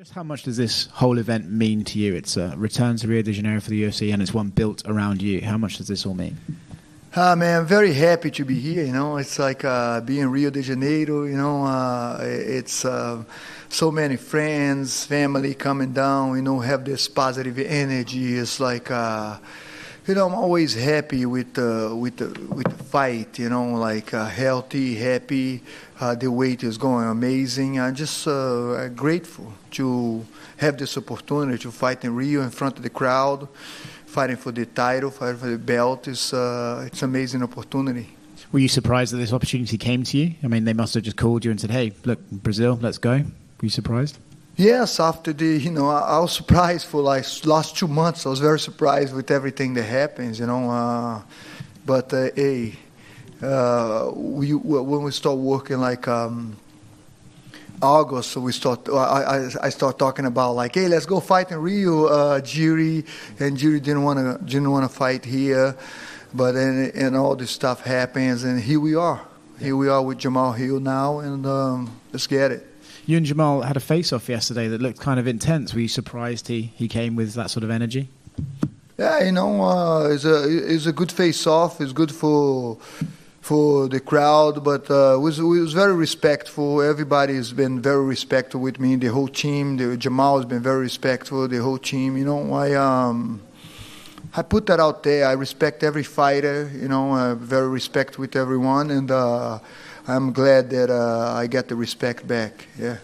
Just how much does this whole event mean to you? It's a return to Rio de Janeiro for the UFC, and it's one built around you. How much does this all mean? Man, I'm very happy to be here. It's like being Rio de Janeiro. It's so many friends, family coming down. Have this positive energy. It's like I'm always happy with the fight. Healthy, happy. The weight is going amazing. I'm just grateful to have this opportunity to fight in Rio in front of the crowd, fighting for the title, fighting for the belt. It's an amazing opportunity. Were you surprised that this opportunity came to you? I mean, they must have just called you and said, "Hey, look, Brazil, let's go." Were you surprised? Yes, after I was surprised for last 2 months. I was very surprised with everything that happens, But when we start working August, so I start talking about hey, let's go fight in Rio, Jiri, and Jiri didn't want to fight here, but and all this stuff happens, and here we are with Jamahal Hill now, and let's get it. You and Jamal had a face-off yesterday that looked kind of intense. Were you surprised he came with that sort of energy? Yeah, it's a good face-off. It's good for the crowd, but it was very respectful. Everybody's been very respectful with me. The whole team, Jamal has been very respectful. The whole team, I put that out there. I respect every fighter. Very respect with everyone, and I'm glad that I get the respect back. Yeah.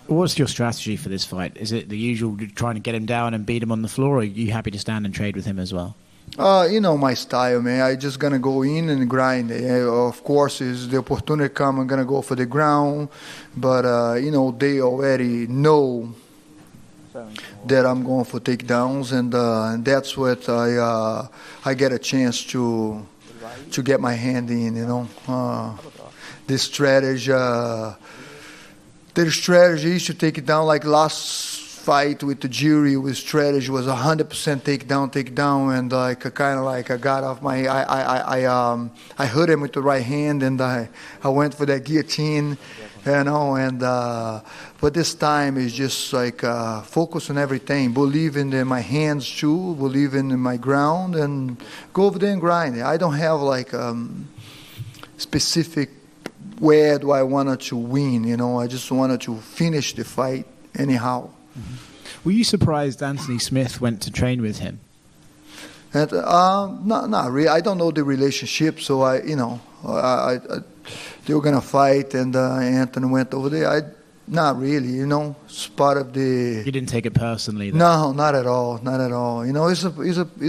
What's your strategy for this fight? Is it the usual, trying to get him down and beat him on the floor, or are you happy to stand and trade with him as well? My style, man. I just gonna go in and grind. Of course, is the opportunity come, I'm gonna go for the ground. But they already know that I'm going for takedowns, and that's what I get a chance to get my hand in. This strategy. The strategy is to take it down. Like last fight with the Jiri, with strategy was 100% takedown, and I got off my I hurt him with the right hand, and I went for that guillotine, but this time is just focus on everything, believing in my hands too, believing in my ground, and go over there and grind. I don't have specific where do I want to win. I just wanted to finish the fight anyhow. Were you surprised Anthony Smith went to train with him? And, not really. I don't know the relationship, so they were gonna fight, and Anthony went over there. Not really. It's part of the. You didn't take it personally, though. No, not at all. Not at all. It's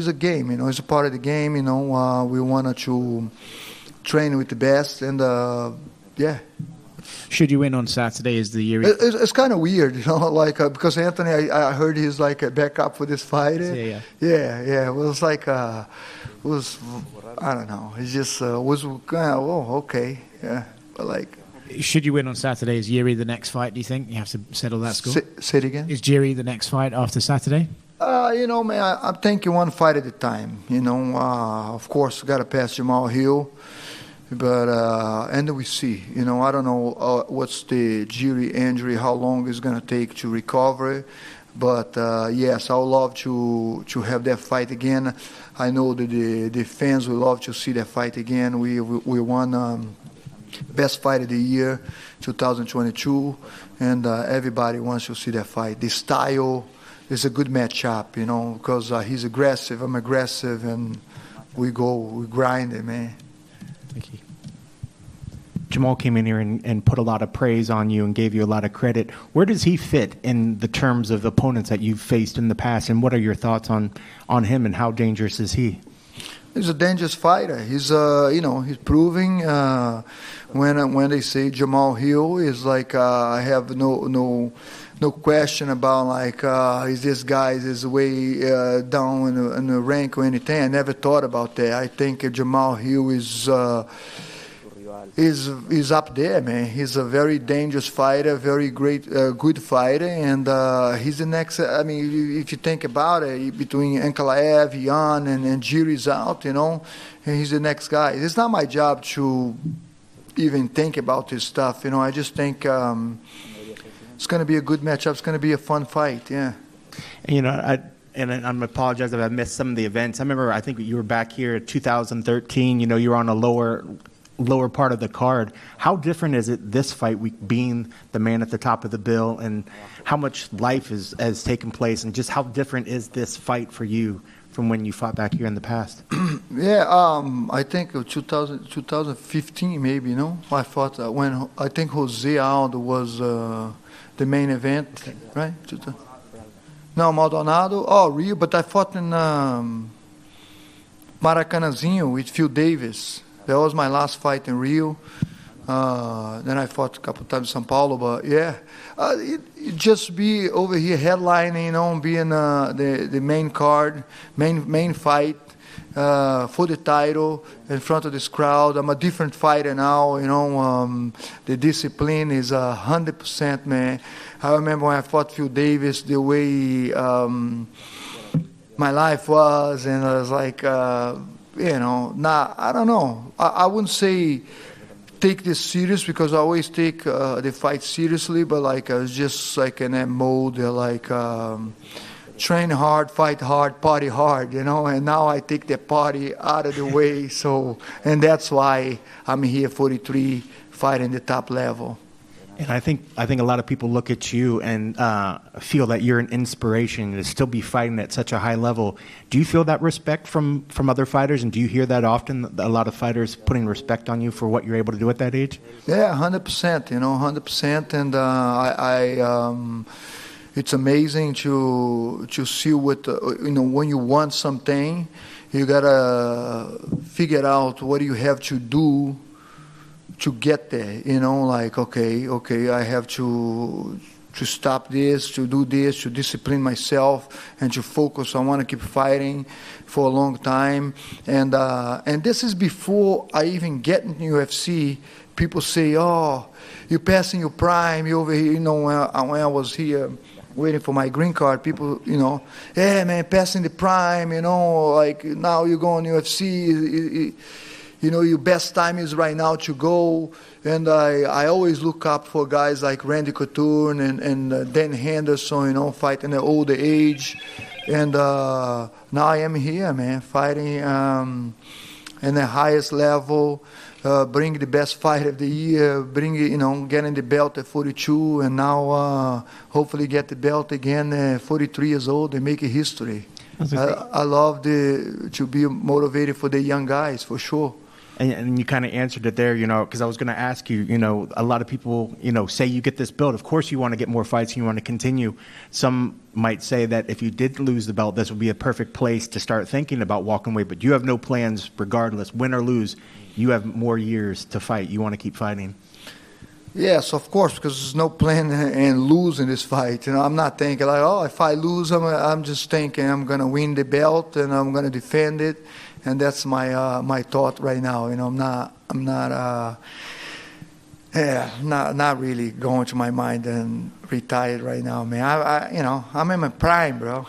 a game. It's a part of the game. We wanted to train with the best, and yeah. Should you win on Saturday, is the year? It's kind of weird, because Anthony, I heard he's a backup for this fight. Yeah. It was I don't know. It just was okay. Yeah, but Should you win on Saturday, is Jiri the next fight? Do you think you have to settle that score? Say it again. Is Jiri the next fight after Saturday? Man, I'm thinking one fight at a time. Of course, got to pass Jamahal Hill. But and then we see, I don't know what's the Jiri injury, how long it's going to take to recover. But yes, I would love to have that fight again. I know that the fans will love to see that fight again. We won best fight of the year, 2022, and everybody wants to see that fight. The style is a good matchup, because he's aggressive, I'm aggressive, and we grind it, man. Thank you. Jamal came in here and put a lot of praise on you and gave you a lot of credit. Where does he fit in the terms of opponents that you've faced in the past, and what are your thoughts on him, and how dangerous is he? He's a dangerous fighter. He's he's proving. When they say Jamahal Hill, is I have no question about is this guy is way down in the rank or anything. I never thought about that. I think Jamahal Hill is up there, man. He's a very dangerous fighter, very great, good fighter, and he's the next. I mean, if you think about it, between Ankalaev, Yan, and Jiri's out, and he's the next guy. It's not my job to even think about this stuff. I just think it's going to be a good matchup. It's going to be a fun fight. Yeah. And, I'm apologize if I missed some of the events. I remember, I think you were back here in 2013. You were on a lower part of the card. How different is it this fight week being the man at the top of the bill, and how much life has taken place, and just how different is this fight for you from when you fought back here in the past? Yeah, I think 2015 maybe, no? I fought when I think Jose Aldo was the main event, right? No, Maldonado. Oh, Rio, but I fought in Maracanãzinho with Phil Davis. That was my last fight in Rio. Then I fought a couple times in São Paulo, but yeah, it just be over here headlining, being the main card, main fight for the title in front of this crowd. I'm a different fighter now, the discipline is 100%, man. I remember when I fought Phil Davis, the way my life was, and I was like, I don't know. I wouldn't say take this serious, because I always take the fight seriously, but I was just in that mode, train hard, fight hard, party hard, and now I take the party out of the way, and that's why I'm here 43 fighting the top level. And I think a lot of people look at you and feel that you're an inspiration to still be fighting at such a high level. Do you feel that respect from other fighters, and do you hear that often, a lot of fighters putting respect on you for what you're able to do at that age? Yeah, 100%, 100%, and it's amazing to see what, when you want something, you gotta figure out what you have to do to get there, okay, I have to stop this, to do this, to discipline myself, and to focus. I want to keep fighting for a long time, and this is before I even get in UFC. People say, "Oh, you're passing your prime. You over here." When I was here waiting for my green card, people, "Hey man, passing the prime. Now you go on UFC." Your best time is right now to go. And I always look up for guys like Randy Couture and Dan Henderson, fighting at older age. And now I am here, man, fighting in the highest level, bring the best fight of the year, getting the belt at 42, and now hopefully get the belt again at 43 years old and make a history. I love to be motivated for the young guys, for sure. And you kind of answered it there, because I was going to ask you, a lot of people, say you get this belt. Of course you want to get more fights and you want to continue. Some might say that if you did lose the belt, this would be a perfect place to start thinking about walking away. But you have no plans regardless, win or lose. You have more years to fight. You want to keep fighting. Yes, of course, because there's no plan in losing this fight. I'm not thinking if I lose, I'm just thinking I'm going to win the belt and I'm going to defend it. And that's my thought right now. I'm not really going to my mind and retired right now, man. I'm in my prime, bro.